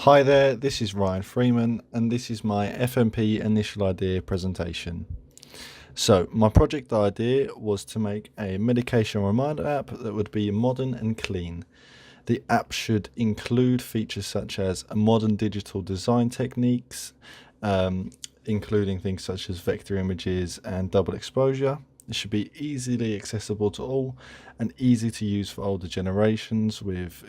Hi there, this is Ryan Freeman, and this is my FMP Initial Idea presentation. So, my project idea was to make a medication reminder app that would be modern and clean. The app should include features such as modern digital design techniques, including things such as vector images and double exposure. It should be easily accessible to all and easy to use for older generations with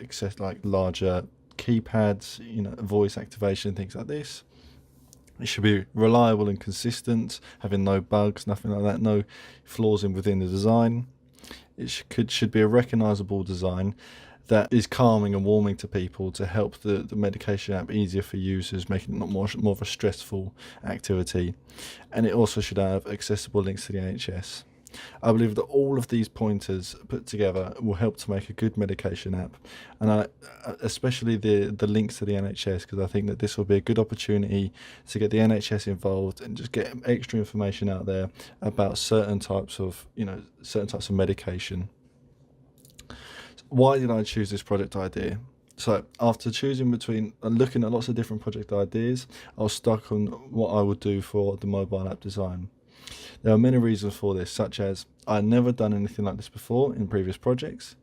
larger keypads, voice activation, things like this. It should be reliable and consistent, having no bugs, nothing like that, no flaws within the design. It should be a recognizable design that is calming and warming to people to help the medication app easier for users, making it not more of a stressful activity. And it also should have accessible links to the NHS. I believe that all of these pointers put together will help to make a good medication app, and especially the links to the NHS, because I think that this will be a good opportunity to get the NHS involved and just get extra information out there about certain types of medication. Why did I choose this project idea? So after choosing between and looking at lots of different project ideas, I was stuck on what I would do for the mobile app design. There are many reasons for this, such as I had never done anything like this before in previous projects.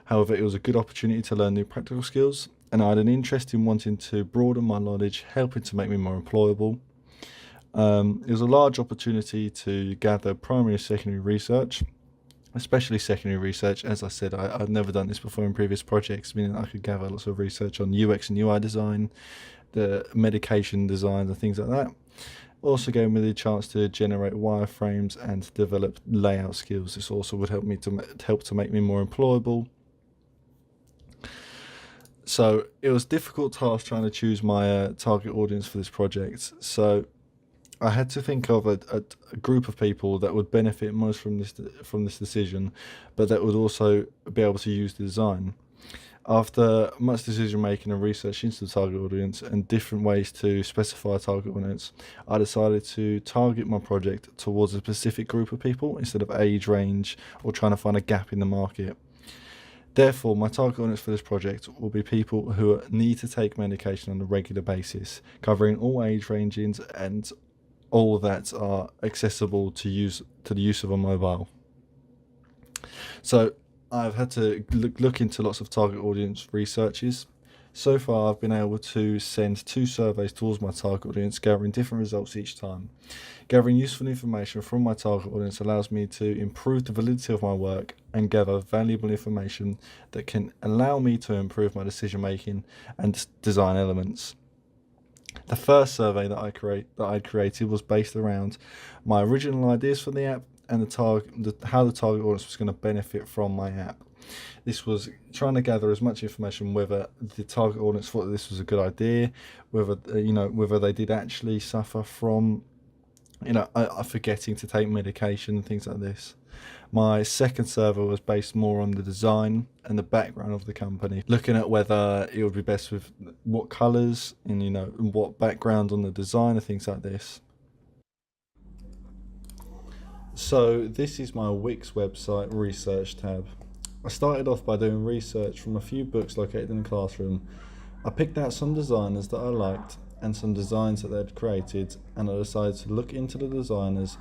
However, it was a good opportunity to learn new practical skills, and I had an interest in wanting to broaden my knowledge, helping to make me more employable. It was a large opportunity to gather primary and secondary research, especially secondary research. As I said, I've never done this before in previous projects, meaning I could gather lots of research on UX and UI design, the medication designs and things like that. Also gave me the chance to generate wireframes and develop layout skills. This also would help to make me more employable. So it was a difficult task trying to choose my target audience for this project. So I had to think of a group of people that would benefit most from this decision, but that would also be able to use the design. After much decision making and research into the target audience and different ways to specify a target audience, I decided to target my project towards a specific group of people instead of age range or trying to find a gap in the market. Therefore, my target audience for this project will be people who need to take medication on a regular basis, covering all age ranges and all that are accessible to the use of a mobile. So I've had to look into lots of target audience researches. So far, I've been able to send 2 surveys towards my target audience, gathering different results each time. Gathering useful information from my target audience allows me to improve the validity of my work and gather valuable information that can allow me to improve my decision making and design elements. The first survey that I created was based around my original ideas for the app and how the target audience was going to benefit from my app. This was trying to gather as much information whether the target audience thought that this was a good idea, whether they did actually suffer from forgetting to take medication and things like this. My second survey was based more on the design and the background of the company, looking at whether it would be best with what colours and what background on the design and things like this. So this is my Wix website research tab. I started off by doing research from a few books located in the classroom. I picked out some designers that I liked and some designs that they'd created, and I decided to look into the designers,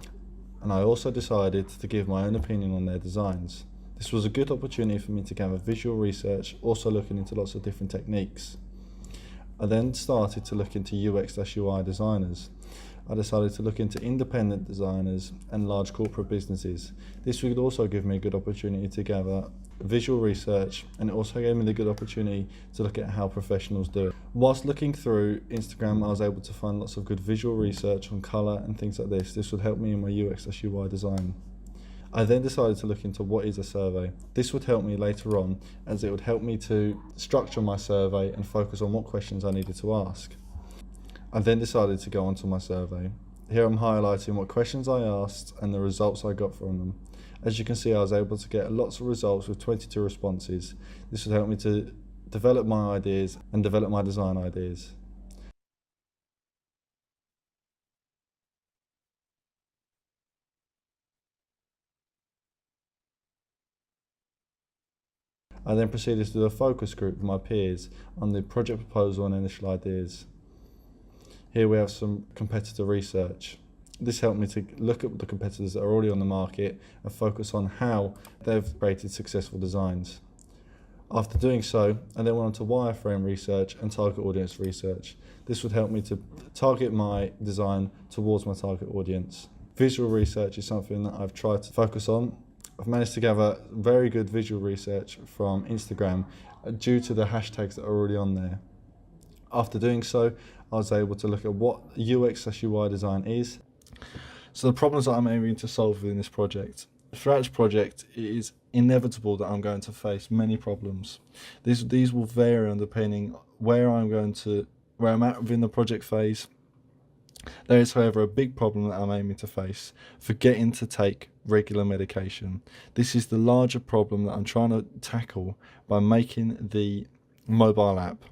and I also decided to give my own opinion on their designs. This was a good opportunity for me to gather visual research, also looking into lots of different techniques. I then started to look into UX/UI designers. I decided to look into independent designers and large corporate businesses. This would also give me a good opportunity to gather visual research, and it also gave me the good opportunity to look at how professionals do it. Whilst looking through Instagram, I was able to find lots of good visual research on colour and things like this. This would help me in my UX/UI design. I then decided to look into what is a survey. This would help me later on, as it would help me to structure my survey and focus on what questions I needed to ask. I then decided to go onto my survey. Here I'm highlighting what questions I asked and the results I got from them. As you can see, I was able to get lots of results with 22 responses. This would help me to develop my ideas and develop my design ideas. I then proceeded to do a focus group with my peers on the project proposal and initial ideas. Here we have some competitor research. This helped me to look at the competitors that are already on the market and focus on how they've created successful designs. After doing so, I then went on to wireframe research and target audience research. This would help me to target my design towards my target audience. Visual research is something that I've tried to focus on. I've managed to gather very good visual research from Instagram due to the hashtags that are already on there. After doing so, I was able to look at what UX/UI design is. So the problems that I'm aiming to solve within this project. Throughout this project, it is inevitable that I'm going to face many problems. These will vary depending where I'm at within the project phase. There is, however, a big problem that I'm aiming to face: forgetting to take regular medication. This is the larger problem that I'm trying to tackle by making the mobile app.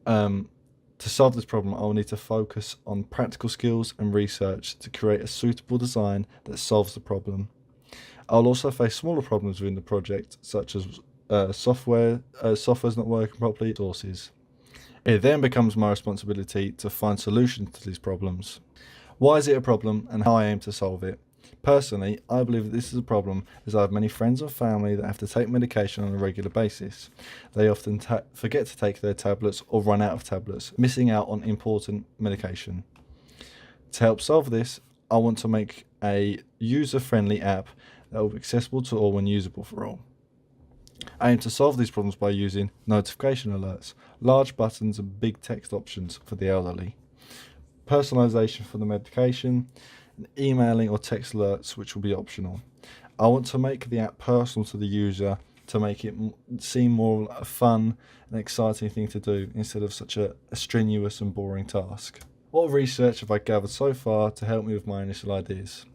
To solve this problem, I will need to focus on practical skills and research to create a suitable design that solves the problem. I'll also face smaller problems within the project, such as software's not working properly, sources. It then becomes my responsibility to find solutions to these problems. Why is it a problem and how I aim to solve it? Personally, I believe that this is a problem as I have many friends and family that have to take medication on a regular basis. They often forget to take their tablets or run out of tablets, missing out on important medication. To help solve this, I want to make a user-friendly app that will be accessible to all and usable for all. I aim to solve these problems by using notification alerts, large buttons and big text options for the elderly, personalization for the medication, and emailing or text alerts, which will be optional. I want to make the app personal to the user to make it seem more a fun and exciting thing to do instead of such a strenuous and boring task. What research have I gathered so far to help me with my initial ideas?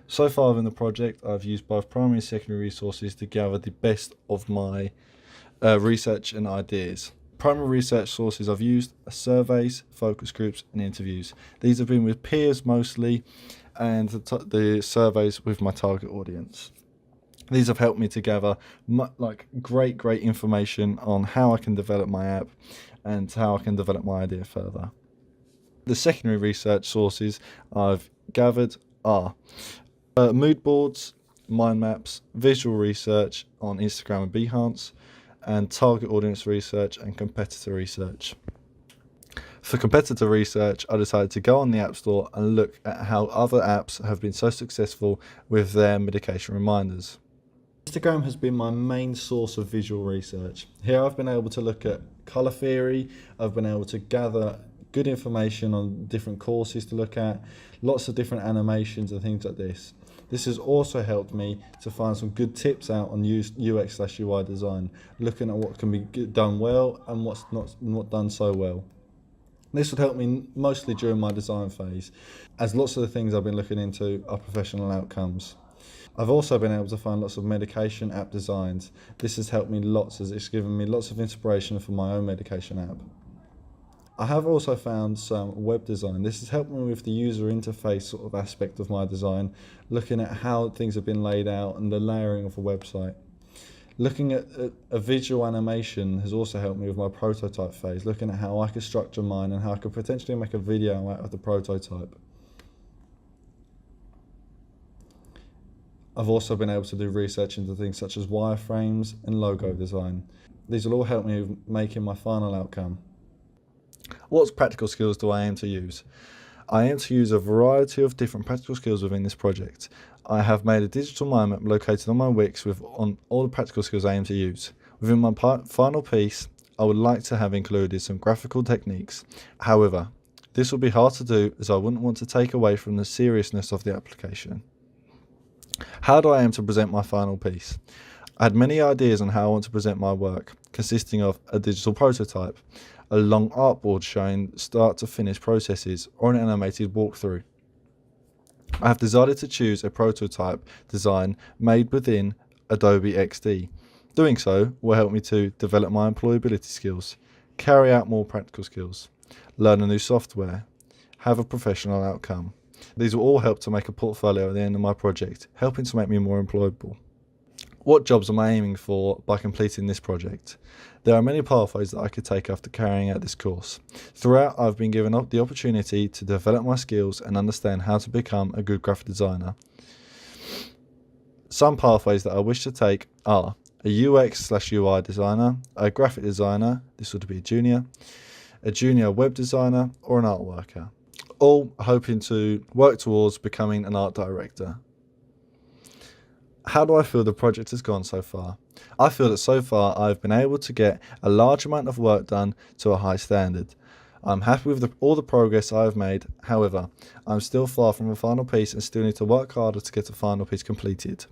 So far within the project, I've used both primary and secondary resources to gather the best of my research and ideas. Primary research sources I've used are surveys, focus groups and interviews. These have been with peers mostly, and the surveys with my target audience. These have helped me to gather great information on how I can develop my app and how I can develop my idea further. The secondary research sources I've gathered are mood boards, mind maps, visual research on Instagram and Behance, and target audience research and competitor research. For competitor research, I decided to go on the App Store and look at how other apps have been so successful with their medication reminders. Instagram has been my main source of visual research. Here I've been able to look at colour theory, I've been able to gather good information on different courses to look at, lots of different animations and things like this. This has also helped me to find some good tips out on UX/UI design, looking at what can be done well and what's not done so well. This would help me mostly during my design phase, as lots of the things I've been looking into are professional outcomes. I've also been able to find lots of medication app designs. This has helped me lots as it's given me lots of inspiration for my own medication app. I have also found some web design. This has helped me with the user interface sort of aspect of my design, looking at how things have been laid out and the layering of a website. Looking at a visual animation has also helped me with my prototype phase, looking at how I could structure mine and how I could potentially make a video out of the prototype. I've also been able to do research into things such as wireframes and logo design. These will all help me with making my final outcome. What practical skills do I aim to use? I aim to use a variety of different practical skills within this project. I have made a digital mind map located on my Wix on all the practical skills I aim to use. Within my final piece, I would like to have included some graphical techniques. However, this will be hard to do as I wouldn't want to take away from the seriousness of the application. How do I aim to present my final piece? I had many ideas on how I want to present my work, consisting of a digital prototype, a long artboard showing start to finish processes, or an animated walkthrough. I have decided to choose a prototype design made within Adobe XD. Doing so will help me to develop my employability skills, carry out more practical skills, learn a new software, have a professional outcome. These will all help to make a portfolio at the end of my project, helping to make me more employable. What jobs am I aiming for by completing this project? There are many pathways that I could take after carrying out this course. Throughout, I've been given the opportunity to develop my skills and understand how to become a good graphic designer. Some pathways that I wish to take are a UX/UI designer, a graphic designer, this would be a junior web designer, or an art worker, all hoping to work towards becoming an art director. How do I feel the project has gone so far? I feel that so far I've been able to get a large amount of work done to a high standard. I'm happy with all the progress I have made. However, I'm still far from a final piece and still need to work harder to get a final piece completed.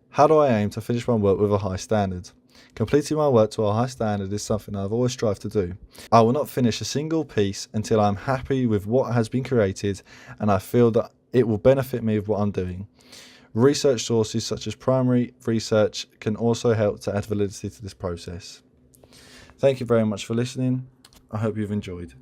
How do I aim to finish my work with a high standard? Completing my work to a high standard is something I've always strived to do. I will not finish a single piece until I'm happy with what has been created and I feel that it will benefit me with what I'm doing. Research sources such as primary research can also help to add validity to this process. Thank you very much for listening. I hope you've enjoyed.